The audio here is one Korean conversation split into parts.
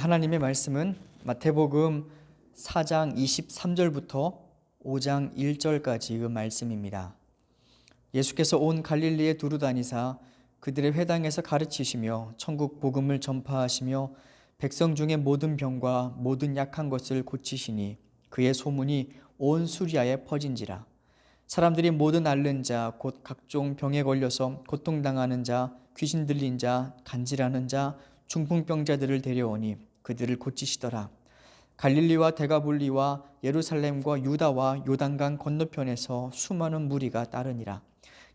하나님의 말씀은 마태복음 4장 23절부터 5장 1절까지의 말씀입니다. 예수께서 온 갈릴리에 두루 다니사 그들의 회당에서 가르치시며 천국 복음을 전파하시며 백성 중에 모든 병과 모든 약한 것을 고치시니 그의 소문이 온 수리아에 퍼진지라. 사람들이 모든 앓는 자 곧 각종 병에 걸려서 고통당하는 자, 귀신 들린 자, 간질하는 자, 중풍병자들을 데려오니 그들을 고치시더라. 갈릴리와 데가볼리와 예루살렘과 유다와 요단강 건너편에서 수많은 무리가 따르니라.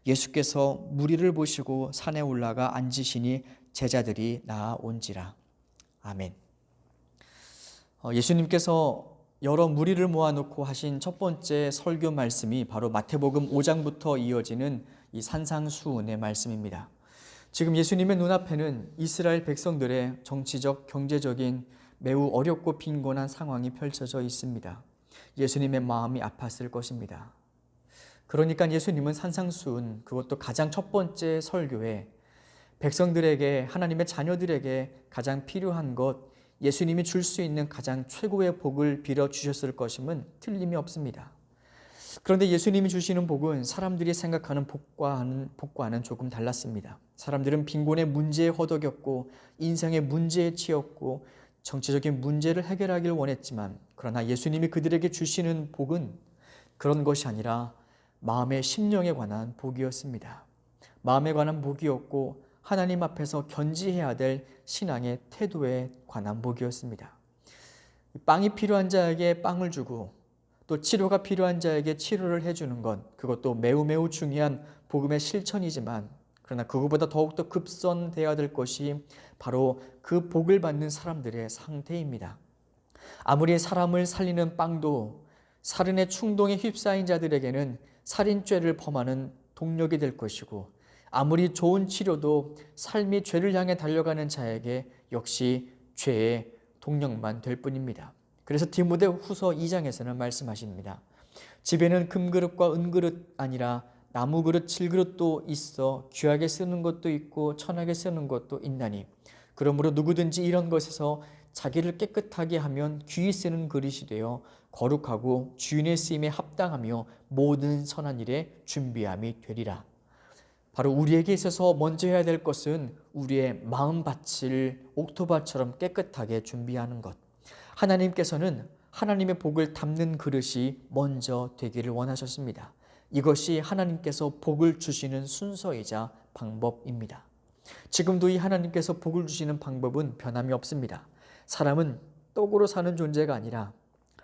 예수께서 무리를 보시고 산에 올라가 앉으시니 제자들이 나아온지라. 아멘. 예수님께서 여러 무리를 모아놓고 하신 첫 번째 설교 말씀이 바로 마태복음 5장부터 이어지는 이 산상수훈의 말씀입니다. 지금 예수님의 눈앞에는 이스라엘 백성들의 정치적, 경제적인 매우 어렵고 빈곤한 상황이 펼쳐져 있습니다. 예수님의 마음이 아팠을 것입니다. 그러니까 예수님은 산상수훈, 그것도 가장 첫 번째 설교에 백성들에게, 하나님의 자녀들에게 가장 필요한 것, 예수님이 줄 수 있는 가장 최고의 복을 빌어주셨을 것임은 틀림이 없습니다. 그런데 예수님이 주시는 복은 사람들이 생각하는 복과는 조금 달랐습니다. 사람들은 빈곤의 문제에 허덕였고 인생의 문제에 치였고 정치적인 문제를 해결하길 원했지만, 그러나 예수님이 그들에게 주시는 복은 그런 것이 아니라 마음의 심령에 관한 복이었습니다. 마음에 관한 복이었고 하나님 앞에서 견지해야 될 신앙의 태도에 관한 복이었습니다. 빵이 필요한 자에게 빵을 주고 또 치료가 필요한 자에게 치료를 해주는 것, 그것도 매우 중요한 복음의 실천이지만, 그러나 그것보다 더욱더 급선되어야 될 것이 바로 그 복을 받는 사람들의 상태입니다. 아무리 사람을 살리는 빵도 살인의 충동에 휩싸인 자들에게는 살인죄를 범하는 동력이 될 것이고, 아무리 좋은 치료도 삶이 죄를 향해 달려가는 자에게 역시 죄의 동력만 될 뿐입니다. 그래서 디모데후서 2장에서는 말씀하십니다. 집에는 금그릇과 은그릇 아니라 나무그릇, 질그릇도 있어 귀하게 쓰는 것도 있고 천하게 쓰는 것도 있나니, 그러므로 누구든지 이런 것에서 자기를 깨끗하게 하면 귀히 쓰는 그릇이 되어 거룩하고 주인의 쓰임에 합당하며 모든 선한 일에 준비함이 되리라. 바로 우리에게 있어서 먼저 해야 될 것은 우리의 마음밭을 옥토밭처럼 깨끗하게 준비하는 것. 하나님께서는 하나님의 복을 담는 그릇이 먼저 되기를 원하셨습니다. 이것이 하나님께서 복을 주시는 순서이자 방법입니다. 지금도 이 하나님께서 복을 주시는 방법은 변함이 없습니다. 사람은 떡으로 사는 존재가 아니라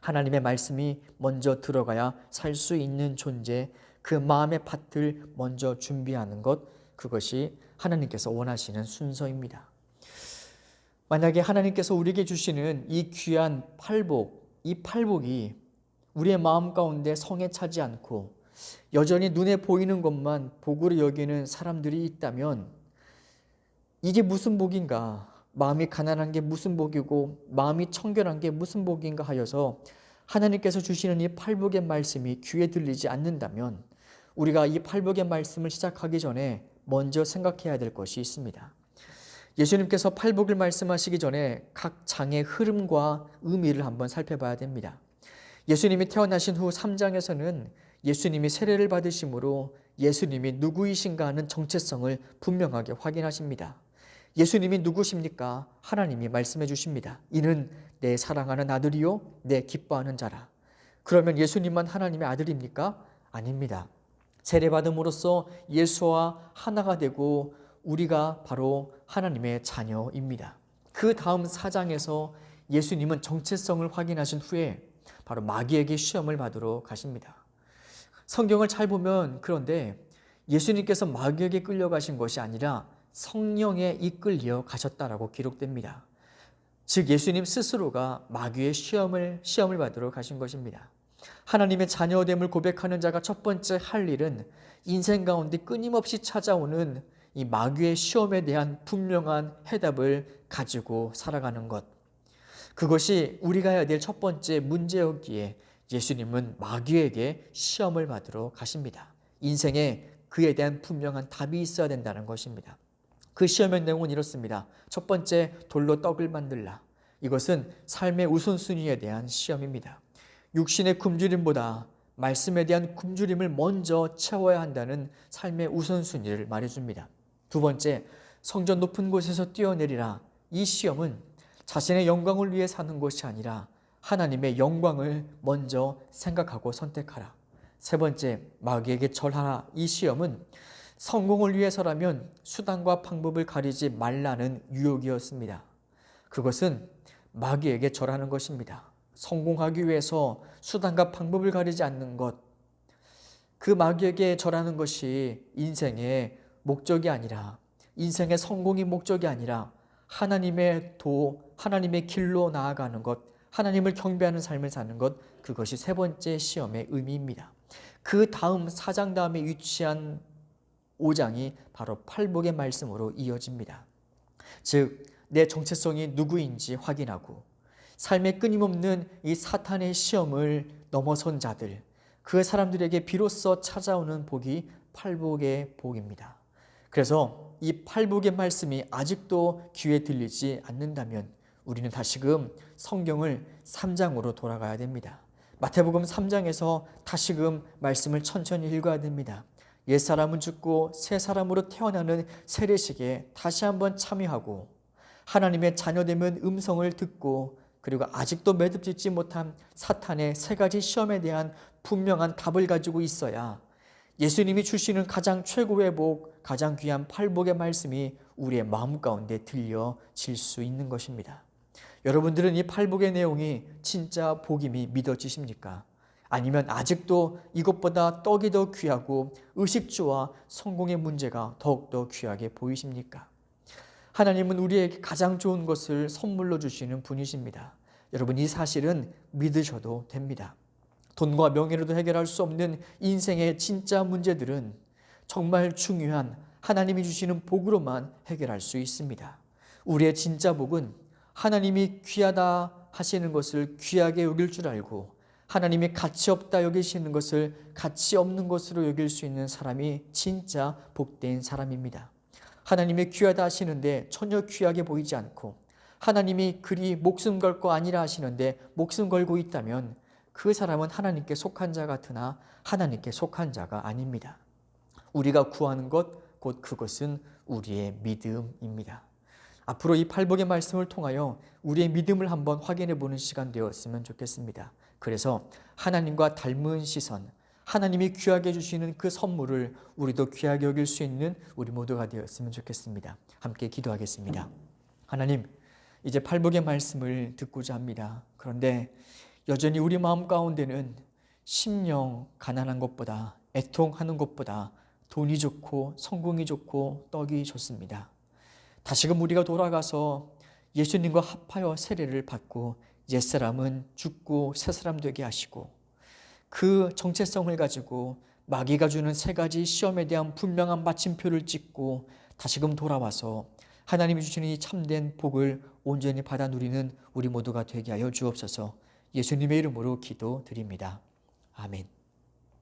하나님의 말씀이 먼저 들어가야 살 수 있는 존재, 그 마음의 밭을 먼저 준비하는 것, 그것이 하나님께서 원하시는 순서입니다. 만약에 하나님께서 우리에게 주시는 이 귀한 팔복, 이 팔복이 우리의 마음 가운데 성에 차지 않고 여전히 눈에 보이는 것만 복으로 여기는 사람들이 있다면, 이게 무슨 복인가? 마음이 가난한 게 무슨 복이고 마음이 청결한 게 무슨 복인가 하여서 하나님께서 주시는 이 팔복의 말씀이 귀에 들리지 않는다면, 우리가 이 팔복의 말씀을 시작하기 전에 먼저 생각해야 될 것이 있습니다. 예수님께서 팔복을 말씀하시기 전에 각 장의 흐름과 의미를 한번 살펴봐야 됩니다. 예수님이 태어나신 후 3장에서는 예수님이 세례를 받으심으로 예수님이 누구이신가 하는 정체성을 분명하게 확인하십니다. 예수님이 누구십니까? 하나님이 말씀해 주십니다. 이는 내 사랑하는 아들이요 내 기뻐하는 자라. 그러면 예수님만 하나님의 아들입니까? 아닙니다. 세례받음으로써 예수와 하나가 되고 우리가 바로 하나님의 자녀입니다. 그 다음 4장에서 예수님은 정체성을 확인하신 후에 바로 마귀에게 시험을 받으러 가십니다. 성경을 잘 보면 그런데 예수님께서 마귀에게 끌려가신 것이 아니라 성령에 이끌려 가셨다라고 기록됩니다. 즉 예수님 스스로가 마귀의 시험을 받으러 가신 것입니다. 하나님의 자녀됨을 고백하는 자가 첫 번째 할 일은 인생 가운데 끊임없이 찾아오는 이 마귀의 시험에 대한 분명한 해답을 가지고 살아가는 것, 그것이 우리가 해야 될 첫 번째 문제였기에 예수님은 마귀에게 시험을 받으러 가십니다. 인생에 그에 대한 분명한 답이 있어야 된다는 것입니다. 그 시험의 내용은 이렇습니다. 첫 번째, 돌로 떡을 만들라. 이것은 삶의 우선순위에 대한 시험입니다. 육신의 굶주림보다 말씀에 대한 굶주림을 먼저 채워야 한다는 삶의 우선순위를 말해줍니다. 두 번째, 성전 높은 곳에서 뛰어내리라. 이 시험은 자신의 영광을 위해 사는 것이 아니라 하나님의 영광을 먼저 생각하고 선택하라. 세 번째, 마귀에게 절하라. 이 시험은 성공을 위해서라면 수단과 방법을 가리지 말라는 유혹이었습니다. 그것은 마귀에게 절하는 것입니다. 성공하기 위해서 수단과 방법을 가리지 않는 것, 그 마귀에게 절하는 것이 인생의 목적이 아니라, 인생의 성공이 목적이 아니라 하나님의 하나님의 길로 나아가는 것, 하나님을 경배하는 삶을 사는 것, 그것이 세 번째 시험의 의미입니다. 그 다음 4장 다음에 위치한 5장이 바로 팔복의 말씀으로 이어집니다. 즉, 내 정체성이 누구인지 확인하고 삶에 끊임없는 이 사탄의 시험을 넘어선 자들, 그 사람들에게 비로소 찾아오는 복이 팔복의 복입니다. 그래서 이 팔복의 말씀이 아직도 귀에 들리지 않는다면 우리는 다시금 성경을 3장으로 돌아가야 됩니다. 마태복음 3장에서 다시금 말씀을 천천히 읽어야 됩니다. 옛사람은 죽고 새 사람으로 태어나는 세례식에 다시 한번 참여하고 하나님의 자녀되면 음성을 듣고 그리고 아직도 매듭짓지 못한 사탄의 세 가지 시험에 대한 분명한 답을 가지고 있어야 예수님이 주시는 가장 최고의 복, 가장 귀한 팔복의 말씀이 우리의 마음 가운데 들려질 수 있는 것입니다. 여러분들은 이 팔복의 내용이 진짜 복임이 믿어지십니까? 아니면 아직도 이것보다 떡이 더 귀하고 의식주와 성공의 문제가 더욱더 귀하게 보이십니까? 하나님은 우리에게 가장 좋은 것을 선물로 주시는 분이십니다. 여러분, 이 사실은 믿으셔도 됩니다. 돈과 명예로도 해결할 수 없는 인생의 진짜 문제들은 정말 중요한 하나님이 주시는 복으로만 해결할 수 있습니다. 우리의 진짜 복은 하나님이 귀하다 하시는 것을 귀하게 여길 줄 알고 하나님이 가치 없다 여기시는 것을 가치 없는 것으로 여길 수 있는 사람이 진짜 복된 사람입니다. 하나님이 귀하다 하시는데 전혀 귀하게 보이지 않고 하나님이 그리 목숨 걸 거 아니라 하시는데 목숨 걸고 있다면 그 사람은 하나님께 속한 자 같으나 하나님께 속한 자가 아닙니다. 우리가 구하는 것, 곧 그것은 우리의 믿음입니다. 앞으로 이 팔복의 말씀을 통하여 우리의 믿음을 한번 확인해 보는 시간 되었으면 좋겠습니다. 그래서 하나님과 닮은 시선, 하나님이 귀하게 주시는 그 선물을 우리도 귀하게 여길 수 있는 우리 모두가 되었으면 좋겠습니다. 함께 기도하겠습니다. 하나님, 이제 팔복의 말씀을 듣고자 합니다. 그런데 여전히 우리 마음 가운데는 심령 가난한 것보다, 애통하는 것보다 돈이 좋고 성공이 좋고 떡이 좋습니다. 다시금 우리가 돌아가서 예수님과 합하여 세례를 받고 옛사람은 죽고 새사람 되게 하시고 그 정체성을 가지고 마귀가 주는 세 가지 시험에 대한 분명한 마침표를 찍고 다시금 돌아와서 하나님이 주시는 이 참된 복을 온전히 받아 누리는 우리 모두가 되게 하여 주옵소서. 예수님의 이름으로 기도드립니다. 아멘.